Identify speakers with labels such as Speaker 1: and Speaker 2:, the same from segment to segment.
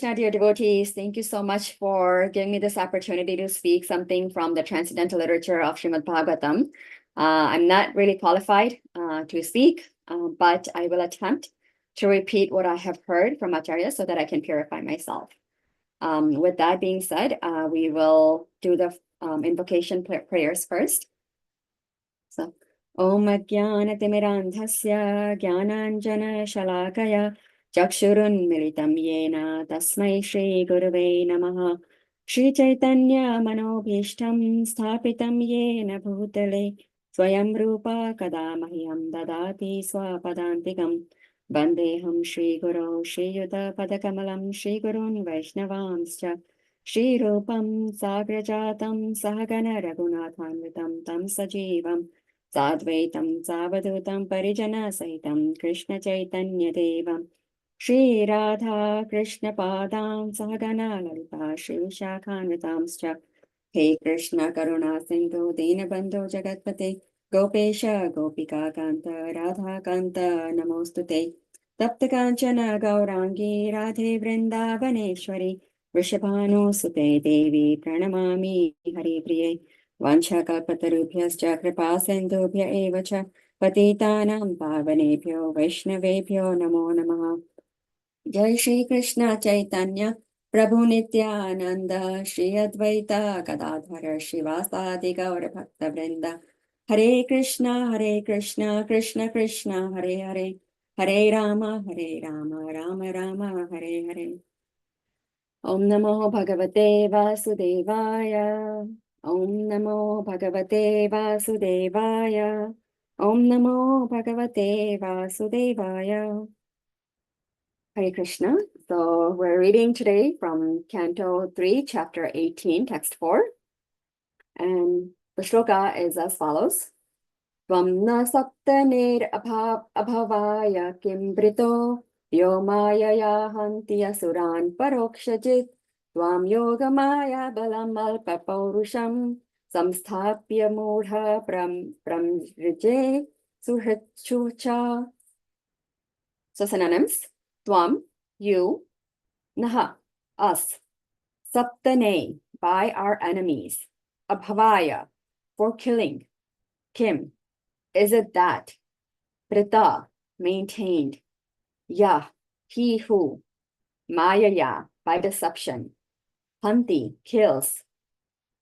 Speaker 1: Krishna, dear devotees. Thank you so much for giving me this opportunity to speak something from the transcendental literature of Srimad Bhagavatam. I'm not really qualified to speak, but I will attempt to repeat what I have heard from Acharya so that I can purify myself. With that being said, we will do the invocation prayers first. So, Om Ajnanatimidandhasya Jnananjana Shalakaya Chakshurun Militam Yena Tasmai Shri Gurave Namaha Shri Chaitanya Manobhishtam Sthapitam Yena Bhutale Swayam Rupa Kada Mahyam Dadati Swapadantikam Vandeham Shri Guru Shri Yuta Padakamalam Shri Gurun Vaishnavamscha Shri Rupam Sagrajatam Sahagana Raghunathanvitam Tam Sajivam Sadvaitam Savadutam Parijana Saitam Krishna Chaitanya Devam Shri Radha Krishna Padam Sahagana Lalita Shri Shakhanvitamscha He Krishna Karuna Sindhu Dinabandhu Jagatpate Gopesha Gopika Kanta Radha Kanta Namostute Tapta Kanchana Gaurangi Radhe Vrindavaneshwari Vrishabhanu Sute Devi Pranamami Hari Priye Vanchakalpatarubhyascha kripa sindhubhya eva cha patitanam pavanebhyo vaishnavebhyo namo namaha. Jai Shri Krishna Chaitanya Prabhu Nityananda Shri Advaita Gadadhara Shivasadi Gaura Bhakta Vrinda Hare Krishna Krishna Krishna Hare Hare Hare Rama Rama Rama Hare Hare. Om Namo Bhagavate Vasudevaya. Om Namo Bhagavate Vasudevaya. Om Namo Bhagavate Vasudevaya. Hare Krishna. So we're reading today from Canto 3, Chapter 18, Text 4. And the shloka is as follows. Tvam na saptanir abhavaya kimbrito Vyomaya yahanti asuran parokshajit Tvam yogamaya balam alpa paurusham Samsthapya mudha pramrije suhritchucha. So synonyms. Tvam, you. Naha, us. Saptane, by our enemies. Abhavaya, for killing. Kim, is it that? Prita, maintained. Yah, he who. Mayaya, by deception. Hanti, kills.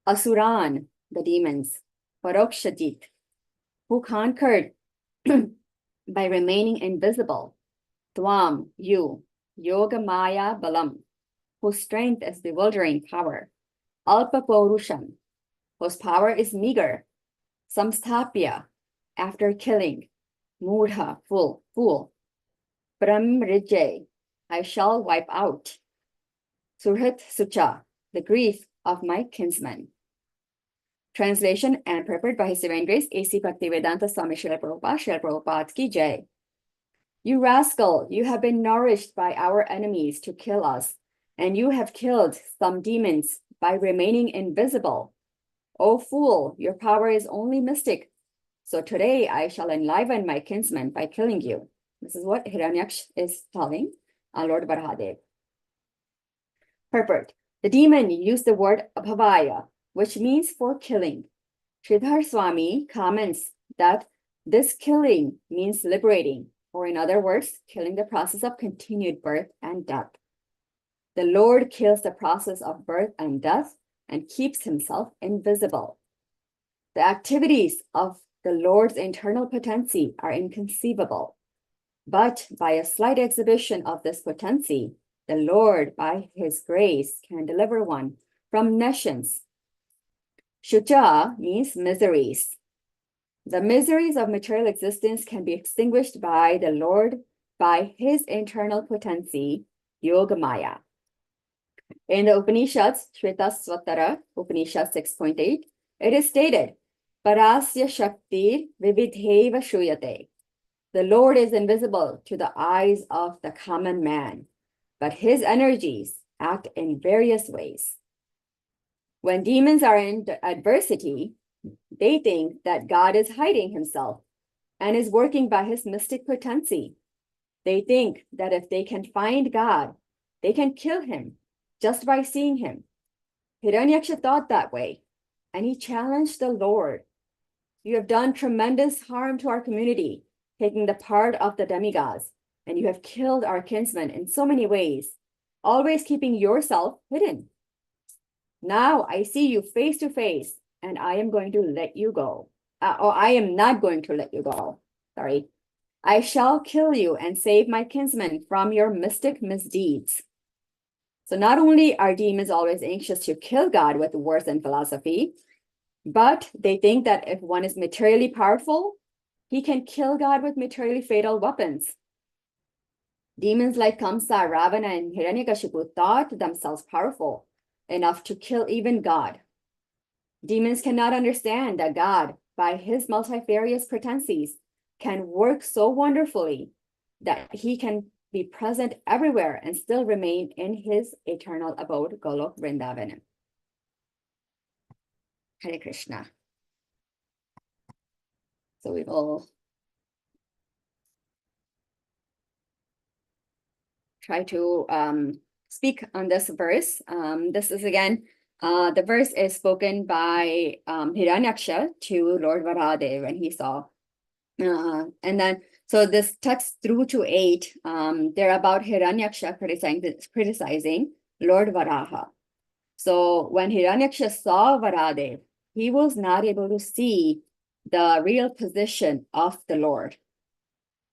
Speaker 1: Asuran, the demons. Parokshajit, who conquered by remaining invisible. Tvam, you. Yoga Maya Balam, whose strength is bewildering power. Alpa Paurusham, whose power is meager. Samsthapya, after killing. Mudha, fool. Pramrije, I shall wipe out. Surhit Sucha, the grief of my kinsman. Translation and prepared by His Divine Grace, A.C. Bhaktivedanta Swami Srila Prabhupada Ki Jai. You rascal, you have been nourished by our enemies to kill us, and you have killed some demons by remaining invisible. O fool, your power is only mystic. So today I shall enliven my kinsman by killing you. This is what Hiranyaksh is telling Lord Varahadev. Purport. The demon used the word abhavaya, which means for killing. Sridhar Swami comments that this killing means liberating, or in other words, killing the process of continued birth and death. The Lord kills the process of birth and death and keeps himself invisible. The activities of the Lord's internal potency are inconceivable. But by a slight exhibition of this potency, the Lord, by his grace, can deliver one from nescience. Shucha means miseries. The miseries of material existence can be extinguished by the Lord by his internal potency, Yogamaya. In the Upanishads, Shvetasvatara, Upanishad 6.8, it is stated, Parasya Shakti Vividheva Shuyate. The Lord is invisible to the eyes of the common man, but his energies act in various ways. When demons are in adversity, they think that God is hiding himself and is working by his mystic potency. They think that if they can find God, they can kill him just by seeing him. Hiranyaksha thought that way, and he challenged the Lord. You have done tremendous harm to our community, taking the part of the demigods, and you have killed our kinsmen in so many ways, always keeping yourself hidden. Now I see you face to face, and I am going to let you go. Or I am not going to let you go. Sorry. I shall kill you and save my kinsmen from your mystic misdeeds. So not only are demons always anxious to kill God with words and philosophy, but they think that if one is materially powerful, he can kill God with materially fatal weapons. Demons like Kamsa, Ravana, and Hiranyakashipu thought themselves powerful enough to kill even God. Demons cannot understand that God, by his multifarious pretenses, can work so wonderfully that he can be present everywhere and still remain in his eternal abode, Golok Vrindavan. Hare Krishna. So we will try to speak on this verse. This is again, the verse is spoken by Hiranyaksha to Lord Varahadev when he saw. And then, so this text through to 8, they're about Hiranyaksha criticizing Lord Varaha. So when Hiranyaksha saw Varahadev, he was not able to see the real position of the Lord.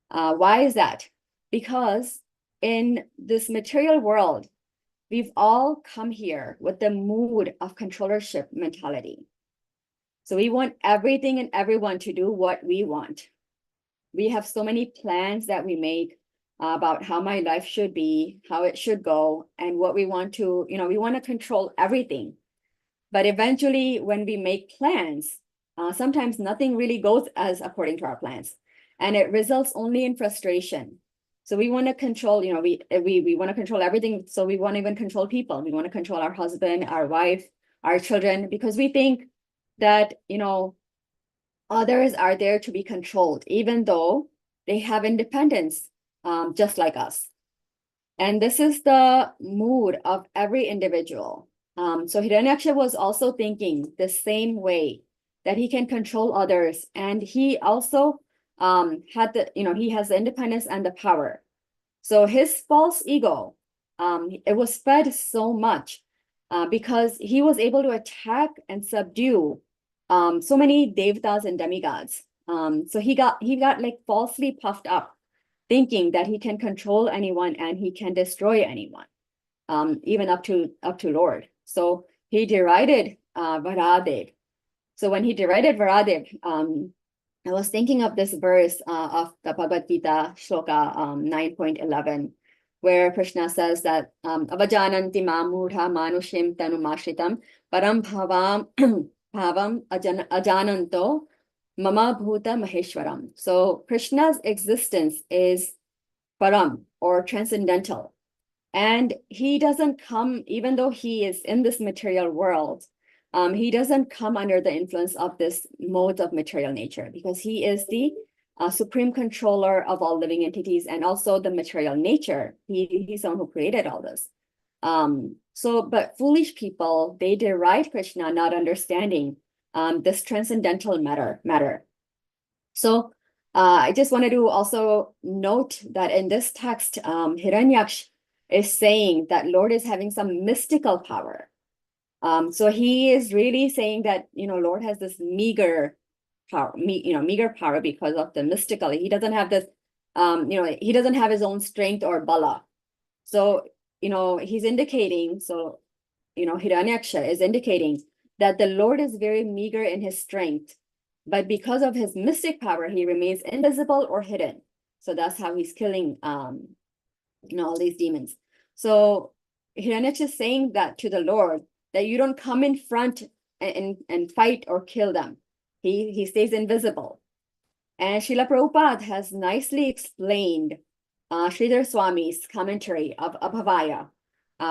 Speaker 1: Why is that? Because in this material world, we've all come here with the mood of controllership mentality. So we want everything and everyone to do what we want. We have so many plans that we make about how my life should be, how it should go, and what we want to, we want to control everything. But eventually, when we make plans, sometimes nothing really goes as according to our plans, and it results only in frustration. So we want to control, we want to control everything. So we want to even control people. We want to control our husband, our wife, our children, because we think that, others are there to be controlled, even though they have independence, just like us. And this is the mood of every individual. So Hiranyaksha was also thinking the same way, that he can control others. And he also had he has the independence and the power. So his false ego, it was fed so much because he was able to attack and subdue so many devatas and demigods. So he got like falsely puffed up, thinking that he can control anyone and he can destroy anyone, even up to Lord. So he derided Varahadev. So when he derided Varahadev, I was thinking of this verse of the Bhagavad Gita, Shloka 9.11, where Krishna says that avajananti mamudha manushim tanumashritam param bhavam ajananto mama bhuta maheshwaram. So Krishna's existence is param, or transcendental. And he doesn't come, even though he is in this material world, he doesn't come under the influence of this mode of material nature, because he is the supreme controller of all living entities and also the material nature. He's the one who created all this. But foolish people, they deride Krishna, not understanding this transcendental matter. So I just wanted to also note that in this text, Hiranyaksha is saying that Lord is having some mystical power. So he is really saying that, Lord has this meager power, meager power because of the mystical. He doesn't have this, he doesn't have his own strength or bala. So, he's indicating, Hiranyaksha is indicating that the Lord is very meager in his strength, but because of his mystic power, he remains invisible or hidden. So that's how he's killing, all these demons. So Hiranyaksha is saying that to the Lord, that you don't come in front and fight or kill them. He stays invisible. And Srila Prabhupada has nicely explained Sridhar Swami's commentary of Abhavaya,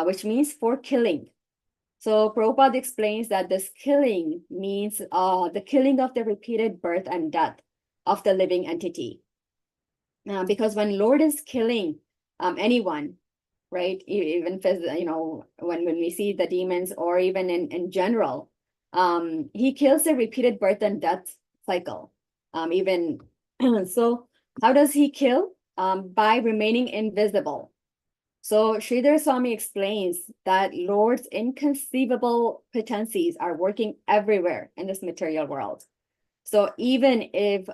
Speaker 1: which means for killing. So Prabhupada explains that this killing means the killing of the repeated birth and death of the living entity. Because when Lord is killing anyone, right? Even when we see the demons, or even in general, he kills the repeated birth and death cycle. Even so, how does he kill? By remaining invisible. So Sridhar Swami explains that Lord's inconceivable potencies are working everywhere in this material world. So even if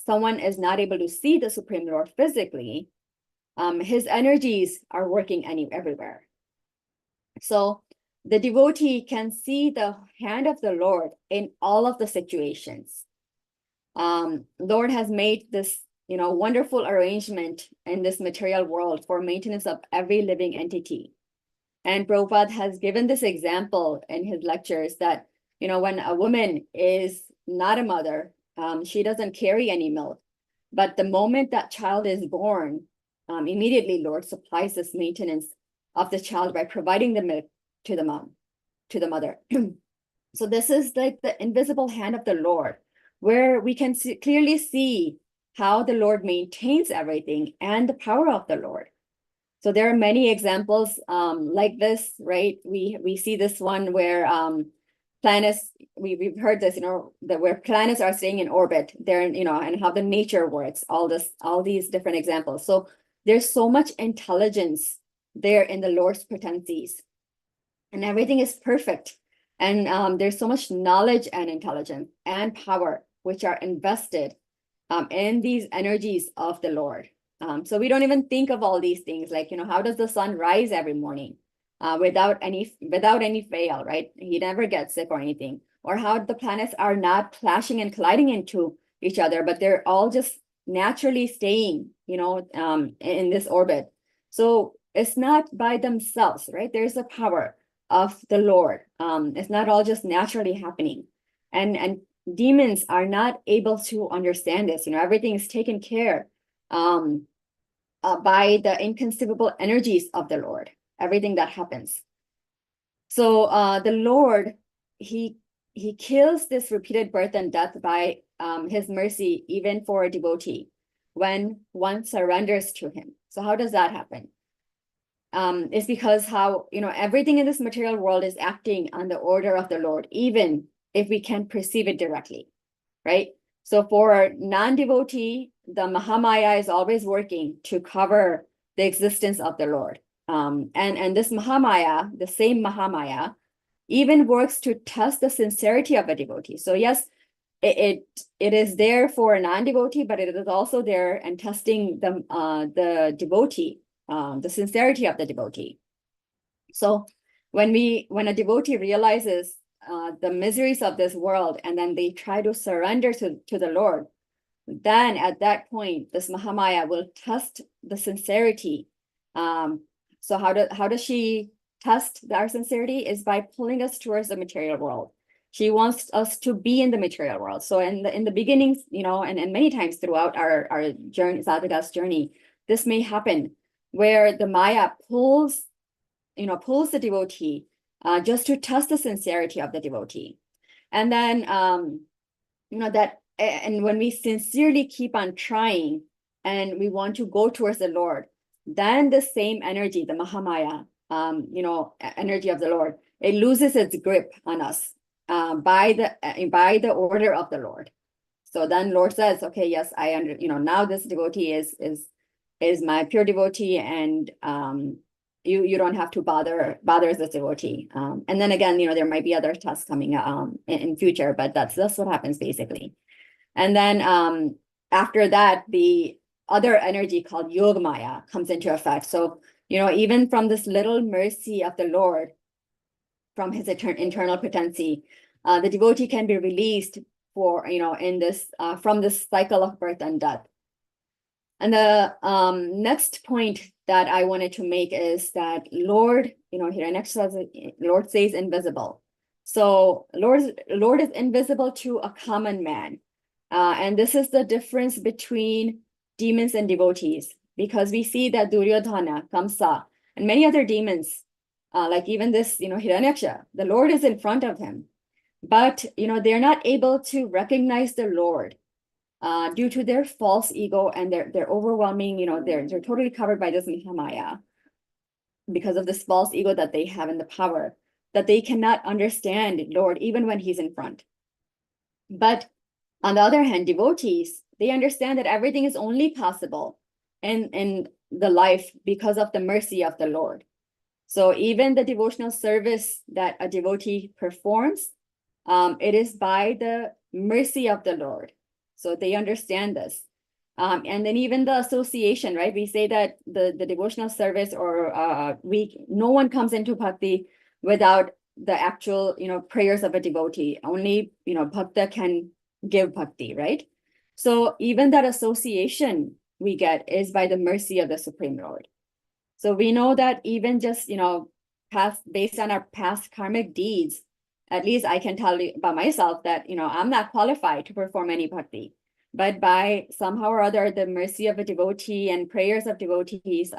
Speaker 1: someone is not able to see the Supreme Lord physically, his energies are working everywhere. So the devotee can see the hand of the Lord in all of the situations. Lord has made this wonderful arrangement in this material world for maintenance of every living entity. And Prabhupada has given this example in his lectures that, when a woman is not a mother, she doesn't carry any milk. But the moment that child is born, immediately Lord supplies this maintenance of the child by providing the milk to the mother. So this is like the invisible hand of the Lord, where we can clearly see how the Lord maintains everything and the power of the Lord. So there are many examples like this, right? We see this one where planets, we've heard this, that where planets are staying in orbit there, and how the nature works, all these different examples. So there's so much intelligence there in the Lord's potencies, and everything is perfect. And there's so much knowledge and intelligence and power which are invested in these energies of the Lord. So we don't even think of all these things, like, how does the sun rise every morning without any fail, right? He never gets sick or anything. Or how the planets are not clashing and colliding into each other, but they're all just naturally staying, in this orbit. So it's not by themselves, right? There's a power of the Lord. It's not all just naturally happening. And demons are not able to understand this. Everything is taken care by the inconceivable energies of the Lord, everything that happens. So the Lord, he kills this repeated birth and death by his mercy, even for a devotee, when one surrenders to him. So how does that happen? It's because how, everything in this material world is acting on the order of the Lord, even if we can't perceive it directly, right? So for non-devotee, the Mahamaya is always working to cover the existence of the Lord. And this Mahamaya, the same Mahamaya, even works to test the sincerity of a devotee. So yes, it is there for a non-devotee, but it is also there and testing the devotee, the sincerity of the devotee. So when a devotee realizes the miseries of this world, and then they try to surrender to the Lord, then at that point, this Mahamaya will test the sincerity. So how does she test our sincerity? Is by pulling us towards the material world. She wants us to be in the material world. So in the beginnings, and many times throughout our journey, sadhaka's journey, this may happen where the Maya pulls the devotee just to test the sincerity of the devotee. And then, and when we sincerely keep on trying and we want to go towards the Lord, then the same energy, the Mahamaya, energy of the Lord, it loses its grip on us by the order of the Lord. So then Lord says, okay, yes, now this devotee is my pure devotee, and you don't have to bother this devotee. And then again, there might be other tests coming in future, but that's what happens basically. And then after that, the other energy called Yogamaya comes into effect. So, even from this little mercy of the Lord, from his internal potency, the devotee can be released for, in this, from this cycle of birth and death. And the next point that I wanted to make is that Lord, here next says, Lord says invisible. So Lord is invisible to a common man. And this is the difference between demons and devotees, because we see that Duryodhana, Kamsa, and many other demons, like even this, Hiranyaksha, the Lord is in front of him, but, they're not able to recognize the Lord due to their false ego and their overwhelming, they're totally covered by this Mahamaya. because of this false ego that they have in the power, that they cannot understand Lord even when he's in front. But on the other hand, devotees, they understand that everything is only possible in the life because of the mercy of the Lord. So even the devotional service that a devotee performs, it is by the mercy of the Lord. So they understand this. And then even the association, right? We say that the devotional service or no one comes into bhakti without the actual, prayers of a devotee. Only, bhakta can give bhakti, right? So even that association we get is by the mercy of the Supreme Lord. So we know that even just, based on our past karmic deeds, at least I can tell you by myself that, I'm not qualified to perform any bhakti. But by somehow or other, the mercy of a devotee and prayers of devotees,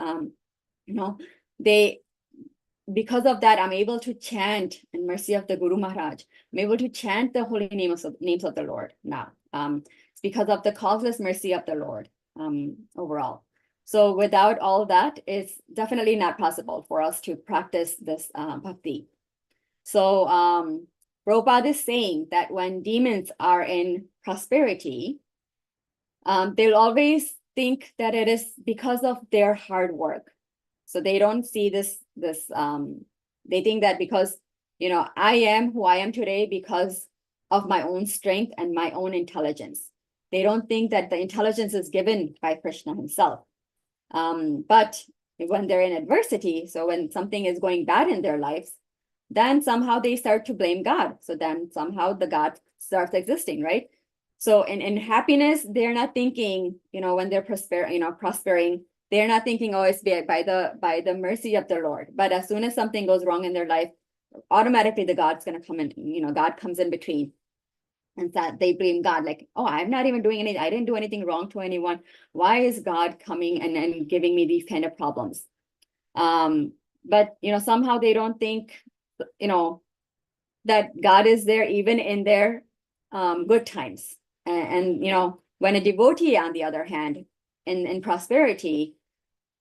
Speaker 1: because of that, I'm able to chant in mercy of the Guru Maharaj. I'm able to chant the holy names of the Lord now. It's because of the causeless mercy of the Lord overall. So without all that, it's definitely not possible for us to practice this bhakti. So Prabhupada is saying that when demons are in prosperity, they'll always think that it is because of their hard work. So they don't see this, they think that because, I am who I am today because of my own strength and my own intelligence. They don't think that the intelligence is given by Krishna himself. But when they're in adversity, so when something is going bad in their lives, then somehow they start to blame God. So then somehow the God starts existing, right? So in happiness, they're not thinking, when they're prospering, they're not thinking, oh, it's by the mercy of the Lord. But as soon as something goes wrong in their life, automatically the God's gonna come in, God comes in between. And that they blame God, like, oh, I'm not even doing anything. I didn't do anything wrong to anyone. Why is God coming and giving me these kind of problems? But somehow they don't think, that God is there even in their good times. And when a devotee, on the other hand, in prosperity,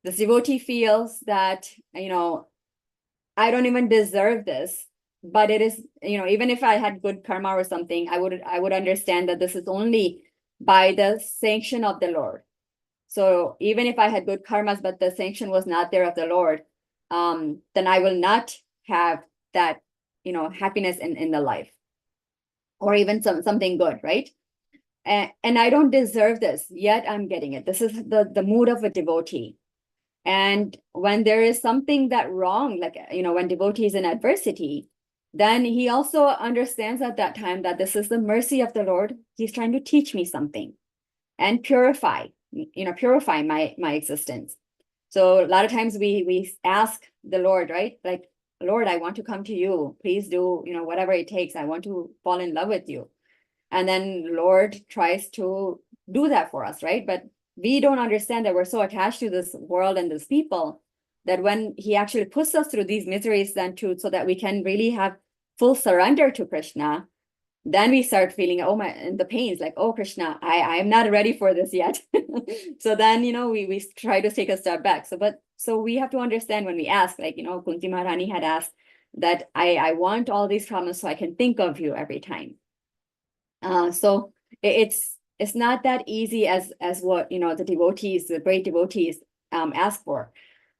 Speaker 1: this devotee feels that, I don't even deserve this. But it is, even if I had good karma or something, I would understand that this is only by the sanction of the Lord. So even if I had good karmas, but the sanction was not there of the Lord, then I will not have that, happiness in the life, or even something good, right? And I don't deserve this, yet I'm getting it. This is the mood of a devotee. And when there is something that wrong, like, when devotee is in adversity, then he also understands at that time that this is the mercy of the Lord. He's trying to teach me something and purify my existence. So a lot of times we ask the Lord, right? Like, Lord, I want to come to you. Please do, whatever it takes. I want to fall in love with you. And then Lord tries to do that for us, right? But we don't understand that we're so attached to this world and these people that when he actually puts us through these miseries then so that we can really have full surrender to Krishna, then we start feeling, the pains, like, oh, Krishna, I'm not ready for this yet. So then, we try to take a step back. So we have to understand when we ask, like, Kunti Maharani had asked that I want all these problems so I can think of you every time. So it's not that easy as what, the devotees, the great devotees ask for.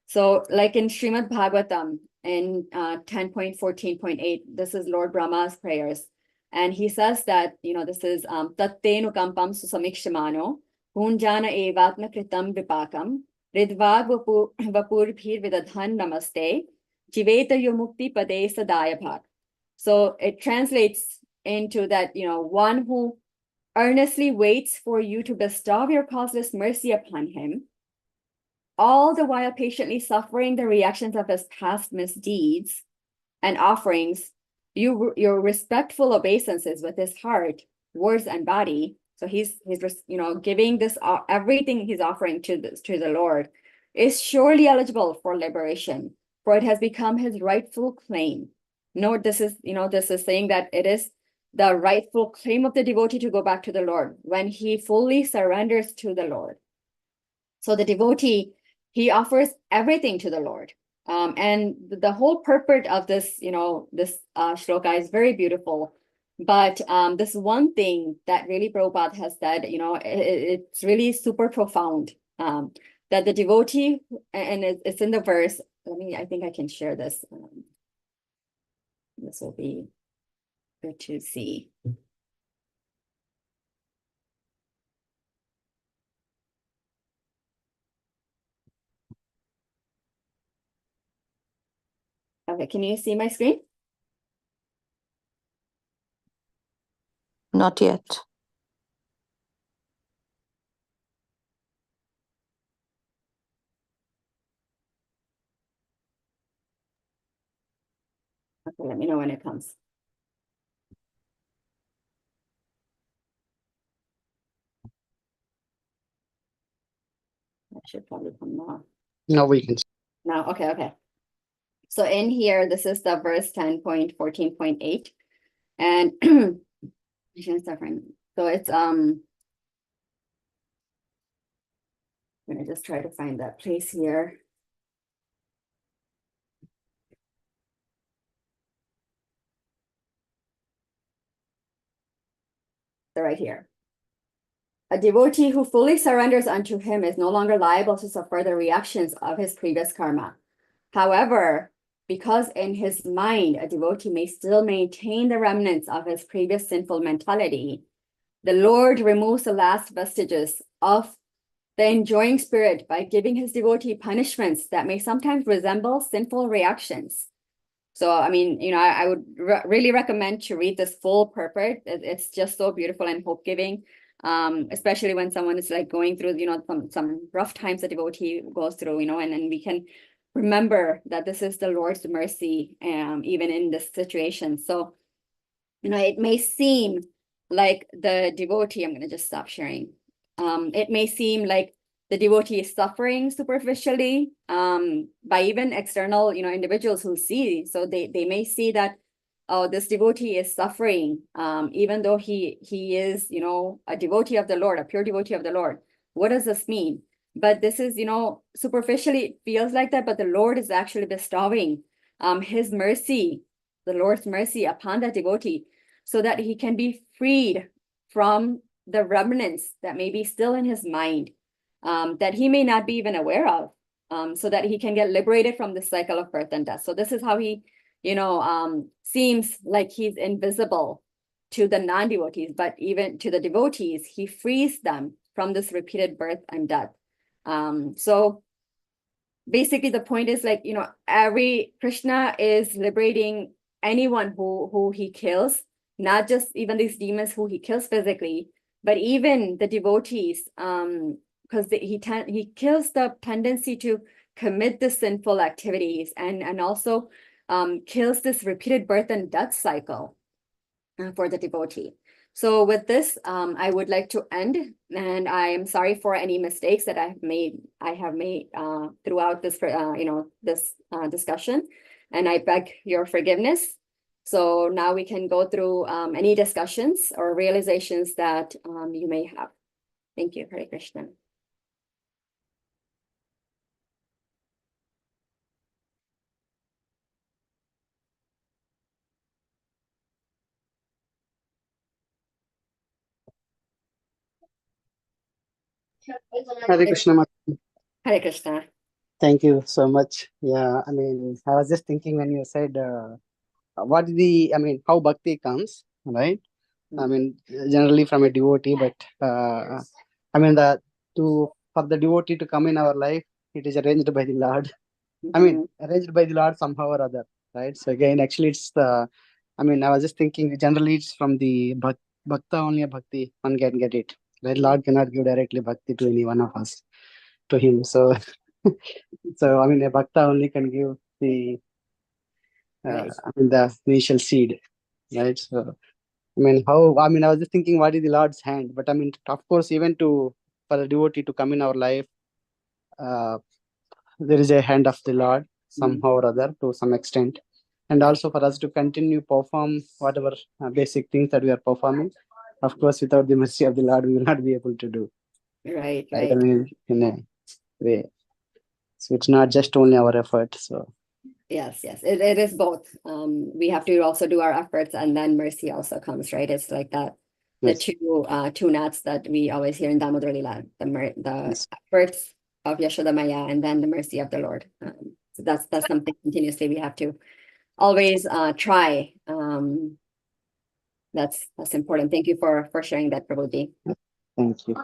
Speaker 1: So like in Srimad Bhagavatam in 10.14.8, this is Lord Brahma's prayers. And he says that, this is Tattenu Kampam Susamikshimano, Hunjana Evatma Kritam Vipakam, Ridvag Vapurbhir Vidadhan Namaste, Jiveta Yumukti Pade Sadayabhat. So it translates into that, one who earnestly waits for you to bestow your causeless mercy upon him, all the while patiently suffering the reactions of his past misdeeds and offerings, your respectful obeisances with his heart, words, and body. So he's giving this everything he's offering to the Lord is surely eligible for liberation, for it has become his rightful claim. Note, this is saying that it is the rightful claim of the devotee to go back to the Lord when he fully surrenders to the Lord. So the devotee, he offers everything to the Lord. And the whole purport of this, this shloka is very beautiful. But this one thing that really Prabhupada has said, it's really super profound. That the devotee, and it's in the verse. I think I can share this. This will be good to see. Okay, can you see my screen?
Speaker 2: Not yet.
Speaker 1: Okay, let me know when it comes. That should probably come now.
Speaker 3: No, we can.
Speaker 1: Now, okay. So in here, this is the verse 10.14.8. And so it's I'm gonna just try to find that place here. So right here. A devotee who fully surrenders unto him is no longer liable to suffer the reactions of his previous karma. However, because in his mind, a devotee may still maintain the remnants of his previous sinful mentality, the Lord removes the last vestiges of the enjoying spirit by giving his devotee punishments that may sometimes resemble sinful reactions. So, I would really recommend to read this full purport. It's just so beautiful and hope-giving, especially when someone is like going through, some rough times the devotee goes through, and then we can remember that this is the Lord's mercy, even in this situation. So, it may seem like the devotee, I'm going to just stop sharing. It may seem like the devotee is suffering superficially by even external, individuals who see. So they may see that, oh, this devotee is suffering, even though he is, a devotee of the Lord, a pure devotee of the Lord. What does this mean? But this is, superficially it feels like that, but the Lord is actually bestowing his mercy, the Lord's mercy upon that devotee, so that he can be freed from the remnants that may be still in his mind, that he may not be even aware of, so that he can get liberated from the cycle of birth and death. So this is how he, seems like he's invisible to the non-devotees, but even to the devotees, he frees them from this repeated birth and death. So basically the point is like, every Krishna is liberating anyone who he kills, not just even these demons who he kills physically, but even the devotees, because he kills the tendency to commit the sinful activities, and also kills this repeated birth and death cycle for the devotee. So with this, I would like to end, and I am sorry for any mistakes that I have made throughout this, this discussion, and I beg your forgiveness. So now we can go through any discussions or realizations that you may have. Thank you, Hare Krishna.
Speaker 3: Hare Krishna.
Speaker 1: Hare Krishna.
Speaker 3: Thank you so much. Yeah, I was just thinking when you said how bhakti comes, right? Generally from a devotee, but for the devotee to come in our life, it is arranged by the Lord. Arranged by the Lord somehow or other, right? So again, actually, it's the. I was just thinking. Generally, it's from the bhakta only. Bhakti one can get it. Right? Lord cannot give directly bhakti to any one of us, to him. So, a bhakta only can give the
Speaker 1: Right.
Speaker 3: the initial seed, right? So, I was just thinking, what is the Lord's hand? But of course, even for the devotee to come in our life, there is a hand of the Lord somehow or other to some extent. And also for us to continue perform whatever basic things that we are performing. Of course, without the mercy of the Lord, we will not be able to do.
Speaker 1: Right.
Speaker 3: In a way. So it's not just only our effort. So
Speaker 1: Yes, it is both. We have to also do our efforts, and then mercy also comes, right? It's like that, the
Speaker 3: yes,
Speaker 1: two nats that we always hear in Damodar Lila, the
Speaker 3: yes,
Speaker 1: efforts of Yashoda Maya, and then the mercy of the Lord. So that's something continuously we have to always try. That's important. Thank you for sharing that, Prabhuji.
Speaker 3: thank you.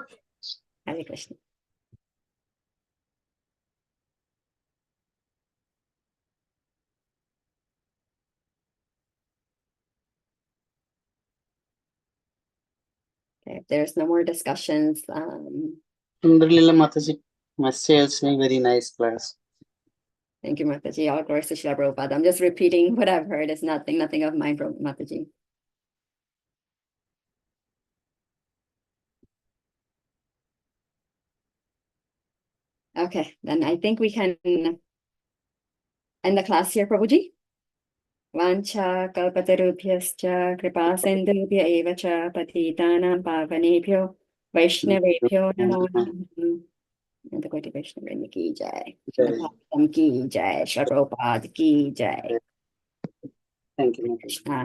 Speaker 1: Hare Krishna. Okay, if there's no more discussions,
Speaker 3: Lila Mataji, message very nice class.
Speaker 1: thank you, Mataji. All glories to Srila Prabhupada. I'm just repeating what I've heard. It's nothing of mine, Mataji. Okay, then I think we can end the class here, Prabhuji. Vancha kalpatarubhyascha kripa sindhubhya eva cha patitanam pavanebhyo vaishnavebhyo namo namaha. Antakoti Vaishnavini ki jai. Srila Bhagavatam ki jai. Srila Prabhupada ki jai.
Speaker 3: Thank you.
Speaker 1: Krishna.